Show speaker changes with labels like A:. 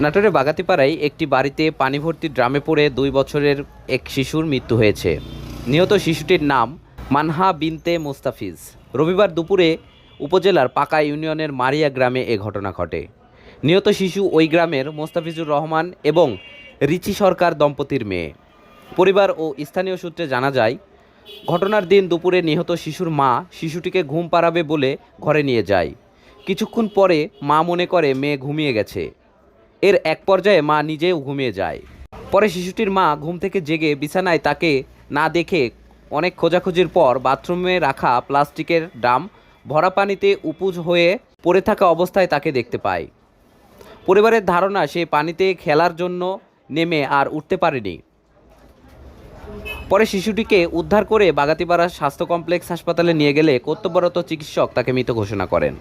A: নাটোরের বাগাতিপাড়ায় একটি বাড়িতে পানি ভর্তি ড্রামে পড়ে ২ বছরের এক শিশুর মৃত্যু হয়েছে। নিহত শিশুটির নাম মানহা বিনতে মোস্তাফিজ। রবিবার দুপুরে উপজেলার পাকা ইউনিয়নের মারিয়া গ্রামে এ ঘটনা ঘটে। নিহত শিশু ওই গ্রামের মোস্তাফিজুর রহমান এবং রিচি সরকার দম্পতির মেয়ে। পরিবার ও স্থানীয় সূত্রে জানা যায়, ঘটনার দিন দুপুরে নিহত শিশুর মা শিশুটিকে ঘুম পাড়াবে বলে ঘরে নিয়ে যায়। কিছুক্ষণ পরে মা মনে করে মেয়ে ঘুমিয়ে গেছে। এর এক পর্যায়ে মা নিজেও ঘুমিয়ে যায়। পরে শিশুটির মা ঘুম থেকে জেগে বিছানায় তাকে না দেখে অনেক খোঁজাখুঁজির পর বাথরুমে রাখা প্লাস্টিকের ড্রাম ভরা পানিতে উপুড় হয়ে পড়ে থাকা অবস্থায় তাকে দেখতে পায়। পরিবারের ধারণা সে পানিতে খেলার জন্য নেমে আর উঠতে পারেনি। পরে শিশুটিকে উদ্ধার করে বাগাতিপাড়া স্বাস্থ্য কমপ্লেক্স হাসপাতালে নিয়ে গেলে কর্তব্যরত চিকিৎসক তাকে মৃত ঘোষণা করেন।